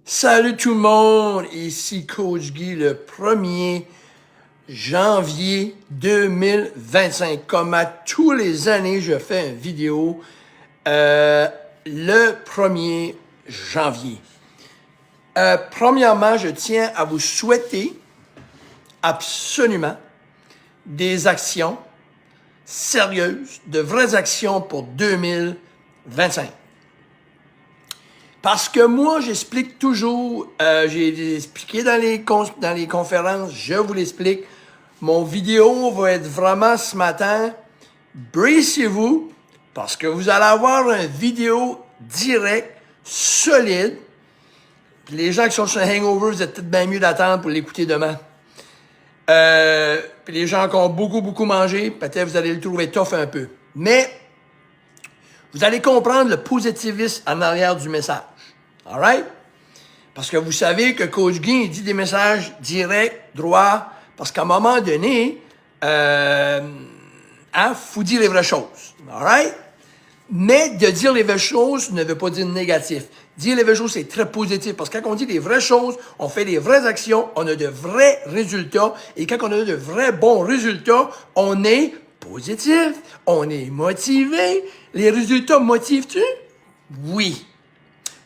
Salut tout le monde, ici Coach Guy, le 1er janvier 2025. Comme à tous les années, je fais une vidéo le 1er janvier. Premièrement, je tiens à vous souhaiter absolument des actions sérieuses, de vraies actions pour 2025. Parce que moi, j'explique toujours, j'ai expliqué dans les conférences, je vous l'explique. Mon vidéo va être vraiment ce matin. Bracez-vous, parce que vous allez avoir une vidéo directe, solide. Puis les gens qui sont sur un hangover, vous êtes peut-être bien mieux d'attendre pour l'écouter demain. Puis les gens qui ont beaucoup mangé, peut-être vous allez le trouver tough un peu. Mais, vous allez comprendre le positivisme en arrière du message. Alright? Parce que vous savez que Coach Guy, il dit des messages directs, droits, parce qu'à un moment donné, faut dire les vraies choses. Alright? Mais de dire les vraies choses ne veut pas dire négatif. Dire les vraies choses, c'est très positif. Parce que quand on dit des vraies choses, on fait des vraies actions, on a de vrais résultats. Et quand on a de vrais bons résultats, on est positif, on est motivé. Les résultats motivent-tu? Oui.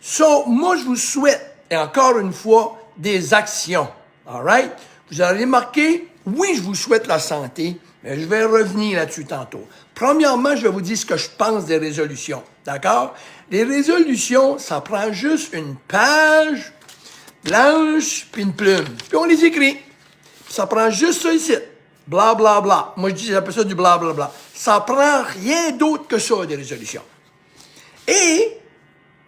So, moi, je vous souhaite, et encore une fois, des actions. Alright? Vous allez remarquer, oui, je vous souhaite la santé, mais je vais revenir là-dessus tantôt. Premièrement, je vais vous dire ce que je pense des résolutions. D'accord? Les résolutions, ça prend juste une page blanche puis une plume. Puis on les écrit. Ça prend juste ça ici. Bla, bla, bla. Moi, je dis, j'appelle ça du bla, bla, bla. Ça prend rien d'autre que ça, des résolutions. Et,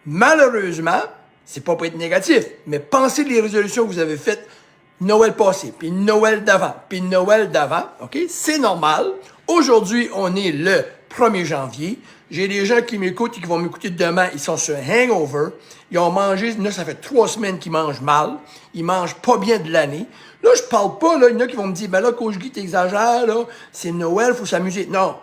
malheureusement, c'est pas pour être négatif, mais pensez les résolutions que vous avez faites Noël passé, puis Noël d'avant, puis Noël d'avant, OK? C'est normal. Aujourd'hui, on est le 1er janvier. J'ai des gens qui m'écoutent et qui vont m'écouter demain. Ils sont sur un hangover. Ils ont mangé, là, ça fait 3 semaines qu'ils mangent mal. Ils mangent pas bien de l'année. Là, je parle pas, là, il y en a qui vont me dire, ben là, Coach Guy, t'exagères, là. C'est Noël, faut s'amuser. Non.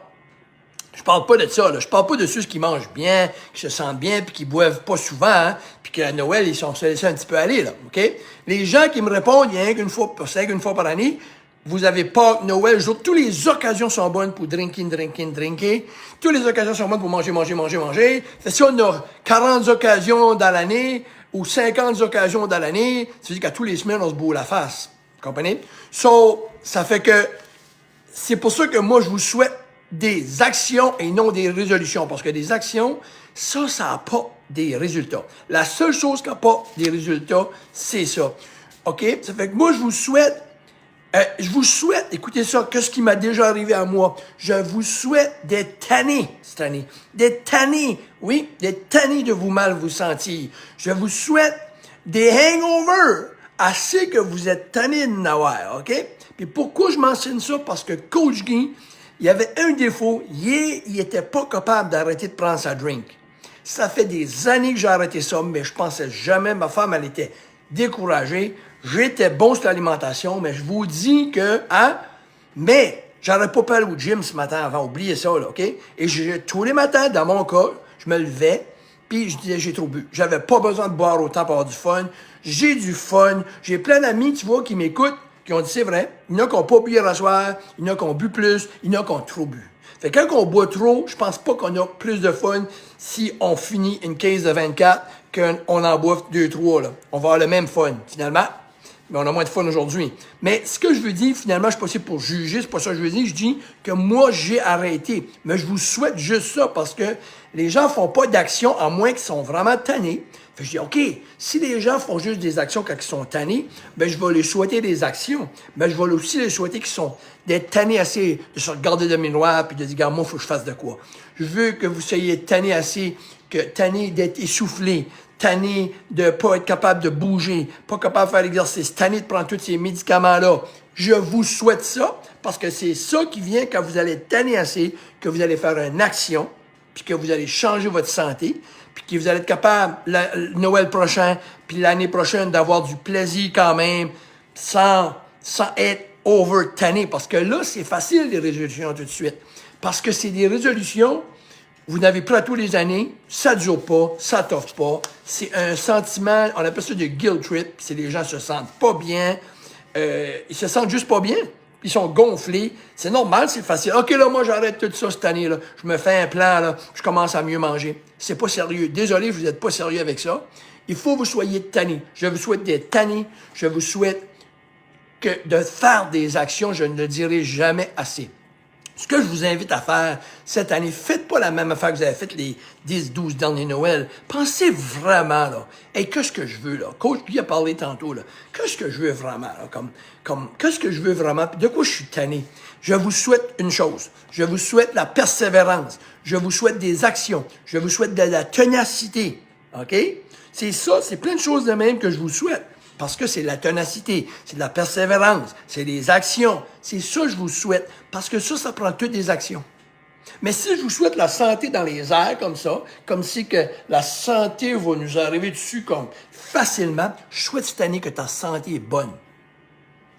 Je parle pas de ça, là. Je parle pas de ceux qui mangent bien, qui se sentent bien, puis qui boivent pas souvent, hein, puis qu'à Noël, ils sont laissés un petit peu aller, là, OK? Les gens qui me répondent, il y a une fois par année, vous avez pas Noël, toutes les occasions sont bonnes pour drinker. Toutes les occasions sont bonnes pour manger. Fait si on a 40 occasions dans l'année, ou 50 occasions dans l'année, ça veut dire qu'à tous les semaines, on se boue la face. Vous comprenez? So, ça fait que, c'est pour ça que moi, je vous souhaite des actions et non des résolutions. Parce que des actions, ça n'a pas des résultats. La seule chose qui n'a pas des résultats, c'est ça. OK? Ça fait que moi, je vous souhaite, écoutez ça, qu'est-ce qui m'a déjà arrivé à moi? Je vous souhaite d'être tanné cette année. D'être tanné, oui, d'être tanné de vous mal vous sentir. Je vous souhaite des hangovers. Assez que vous êtes tanné de n'avoir, OK? Puis pourquoi je mentionne ça? Parce que Coach Guy, il y avait un défaut, il était pas capable d'arrêter de prendre sa drink. Ça fait des années que j'ai arrêté ça, mais je pensais jamais, ma femme, elle était découragée. J'étais bon sur l'alimentation, mais je vous dis que, mais j'aurais pas pu aller au gym ce matin avant, oubliez ça, là, OK? Et tous les matins, dans mon cas, je me levais, puis je disais, j'ai trop bu. J'avais pas besoin de boire autant pour avoir du fun. J'ai du fun. J'ai plein d'amis, tu vois, qui m'écoutent, qui ont dit, c'est vrai, il y en a qui n'ont pas bu hier soir, il y en a qui ont bu plus, il y en a qui ont trop bu. Fait que quand on boit trop, je pense pas qu'on a plus de fun si on finit une case de 24 qu'on en boive 2-3, là. On va avoir le même fun, finalement. Mais on a moins de fun aujourd'hui. Mais ce que je veux dire, finalement, je suis pas ici pour juger, c'est pas ça que je veux dire. Je dis que moi, j'ai arrêté. Mais je vous souhaite juste ça parce que les gens font pas d'action à moins qu'ils sont vraiment tannés. Fait que je dis, OK, si les gens font juste des actions quand ils sont tannés, ben, je vais les souhaiter des actions. Mais je vais aussi les souhaiter qu'ils sont d'être tannés assez, de se regarder dans le miroir puis de dire, regarde, moi, il faut que je fasse de quoi. Je veux que vous soyez tannés assez, tannés d'être essoufflés, tanné de pas être capable de bouger, pas capable de faire l'exercice, tanné de prendre tous ces médicaments-là. Je vous souhaite ça, parce que c'est ça qui vient quand vous allez être tanné assez, que vous allez faire une action, puis que vous allez changer votre santé, puis que vous allez être capable, Noël prochain, puis l'année prochaine, d'avoir du plaisir quand même, sans être over tanné. Parce que là, c'est facile, les résolutions, tout de suite. Parce que c'est des résolutions vous n'avez pas tous les années, ça dure pas, ça t'offre pas. C'est un sentiment, on appelle ça du guilt trip, c'est les gens se sentent pas bien, ils se sentent juste pas bien. Ils sont gonflés. C'est normal, c'est facile. OK, là, moi, j'arrête tout ça cette année, là. Je me fais un plan, là. Je commence à mieux manger. C'est pas sérieux. Désolé, vous n'êtes pas sérieux avec ça. Il faut que vous soyez tannés. Je vous souhaite d'être tannés. Je vous souhaite de faire des actions. Je ne le dirai jamais assez. Ce que je vous invite à faire cette année, faites pas la même affaire que vous avez fait les 10, 12 derniers Noël. Pensez vraiment, là. Hey, qu'est-ce que je veux, là? Coach Guy a parlé tantôt, là. Qu'est-ce que je veux vraiment, là? Qu'est-ce que je veux vraiment? De quoi je suis tanné? Je vous souhaite une chose. Je vous souhaite la persévérance. Je vous souhaite des actions. Je vous souhaite de la ténacité. OK? C'est ça, c'est plein de choses de même que je vous souhaite. Parce que c'est de la ténacité, c'est de la persévérance, c'est des actions. C'est ça que je vous souhaite. Parce que ça prend toutes des actions. Mais si je vous souhaite la santé dans les airs comme ça, comme si que la santé va nous arriver dessus comme facilement, je souhaite cette année que ta santé est bonne.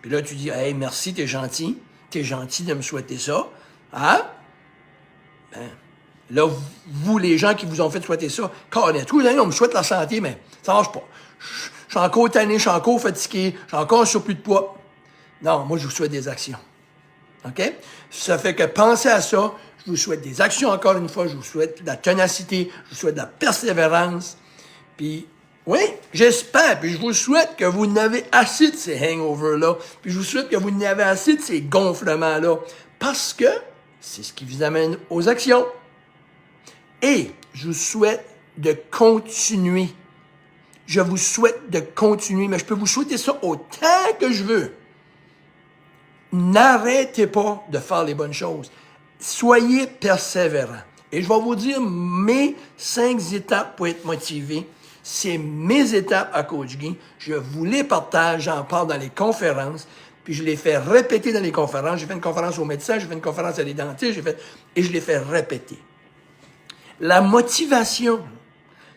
Puis là, tu dis, hey, merci, t'es gentil de me souhaiter ça. Hein? Ben, là, vous, les gens qui vous ont fait souhaiter ça, tous les années, on me souhaite la santé, mais ça marche pas. Je suis encore tanné, je suis encore fatigué, j'ai encore un surplus de poids. Non, moi, je vous souhaite des actions. OK? Ça fait que pensez à ça. Je vous souhaite des actions encore une fois. Je vous souhaite de la ténacité. Je vous souhaite de la persévérance. Puis, oui, j'espère. Puis, je vous souhaite que vous n'avez assez de ces hangovers-là. Puis, je vous souhaite que vous n'avez assez de ces gonflements-là. Parce que c'est ce qui vous amène aux actions. Et je vous souhaite de continuer. Je vous souhaite de continuer, mais je peux vous souhaiter ça autant que je veux. N'arrêtez pas de faire les bonnes choses. Soyez persévérants. Et je vais vous dire mes 5 étapes pour être motivé. C'est mes étapes à Coach Guy. Je vous les partage, j'en parle dans les conférences, puis je les fais répéter dans les conférences. J'ai fait une conférence aux médecins, j'ai fait une conférence à des dentistes, et je les fais répéter. La motivation,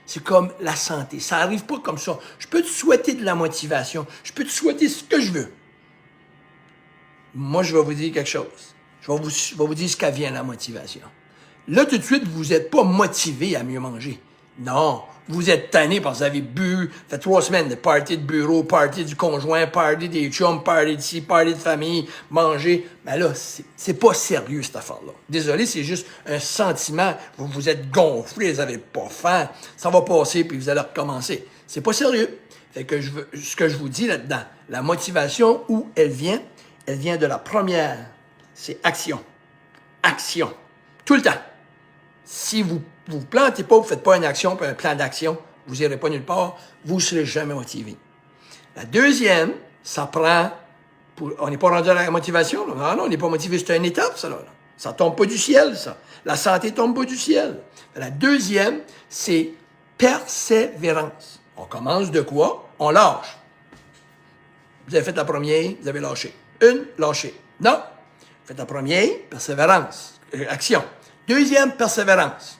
c'est comme la santé. Ça arrive pas comme ça. Je peux te souhaiter de la motivation. Je peux te souhaiter ce que je veux. Moi, je vais vous dire quelque chose. Je vais vous dire ce qu'elle vient, la motivation. Là, tout de suite, vous n'êtes pas motivé à mieux manger. Non. Vous êtes tanné parce que vous avez bu, fait 3 semaines de party de bureau, party du conjoint, party des chums, party de ci, party de famille, manger. Ben là, c'est pas sérieux, cette affaire-là. Désolé, c'est juste un sentiment. Vous êtes gonflé, vous avez pas faim. Ça va passer, puis vous allez recommencer. C'est pas sérieux. Fait que ce que je vous dis là-dedans, la motivation, où elle vient de la première. C'est action. Action. Tout le temps. Si vous plantez pas, vous faites pas une action, puis un plan d'action, vous irez pas nulle part, vous serez jamais motivé. La deuxième, ça prend, on n'est pas rendu à la motivation, là. Non, on n'est pas motivé, c'est une étape, ça, là. Ça tombe pas du ciel, ça. La santé tombe pas du ciel. La deuxième, c'est persévérance. On commence de quoi? On lâche. Vous avez fait la première, vous avez lâché. Une, lâché. Non. Faites la première, persévérance. Action. Deuxième, persévérance.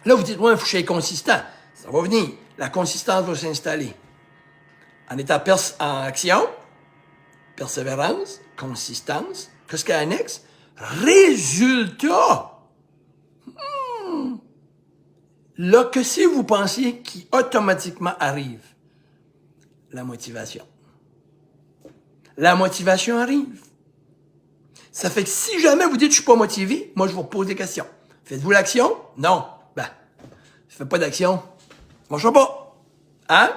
Là, vous dites, ouais, il faut que je sois consistant. Ça va venir. La consistance va s'installer. En étant en action, persévérance, consistance, qu'est-ce qu'il y a annexe? Résultat. Là, que si vous pensez qui automatiquement arrive? La motivation. La motivation arrive. Ça fait que si jamais vous dites « je suis pas motivé », moi, je vous pose des questions. Faites-vous l'action? Non. Ben, je fais pas d'action. Ça marche pas. Hein?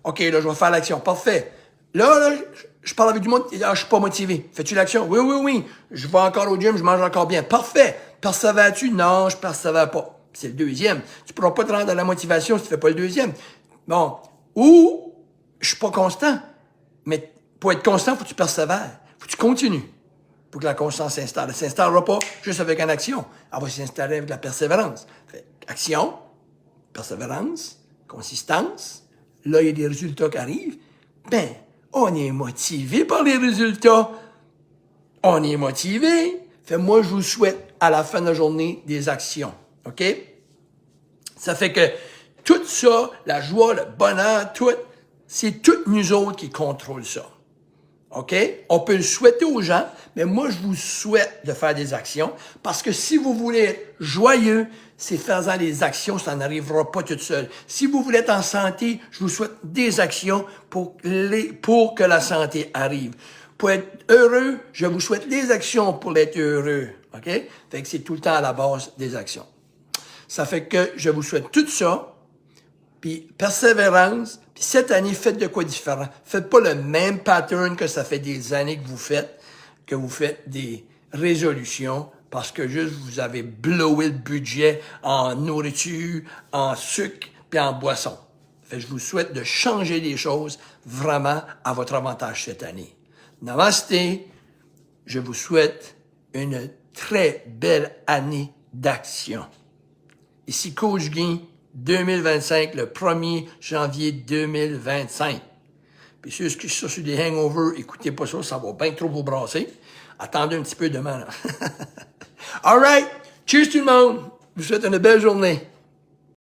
OK, là, je vais faire l'action. Parfait. Là, je parle avec du monde. Ah, je suis pas motivé. Fais-tu l'action? Oui, oui, oui. Je vais encore au gym, je mange encore bien. Parfait. Persévères-tu? Non, je persévère pas. C'est le deuxième. Tu pourras pas te rendre à la motivation si tu fais pas le deuxième. Bon. Ou, je suis pas constant. Mais pour être constant, faut que tu persévères. Faut que tu continues. Pour que la constance s'installe. Elle ne s'installera pas juste avec une action. Elle va s'installer avec la persévérance. Fait, action, persévérance, consistance. Là, il y a des résultats qui arrivent. Ben, on est motivé par les résultats. On est motivé. Fait, moi, je vous souhaite à la fin de la journée des actions. OK? Ça fait que tout ça, la joie, le bonheur, tout, c'est toutes nous autres qui contrôlent ça. OK? On peut le souhaiter aux gens, mais moi, je vous souhaite de faire des actions parce que si vous voulez être joyeux, c'est faisant des actions, ça n'arrivera pas tout seul. Si vous voulez être en santé, je vous souhaite des actions pour que la santé arrive. Pour être heureux, je vous souhaite des actions pour être heureux. OK? Fait que c'est tout le temps à la base des actions. Ça fait que je vous souhaite tout ça, puis persévérance, puis cette année, faites de quoi différent. Faites pas le même pattern que ça fait des années que vous faites des résolutions, parce que juste vous avez blowé le budget en nourriture, en sucre, puis en boisson. Fait que je vous souhaite de changer les choses vraiment à votre avantage cette année. Namasté, je vous souhaite une très belle année d'action. Ici Coach Guy, 2025, le 1er janvier 2025. Puis ceux qui sont sur des hangovers, écoutez pas ça, ça va bien trop vous brasser. Attendez un petit peu demain, là. All right. Cheers tout le monde. Je vous souhaite une belle journée.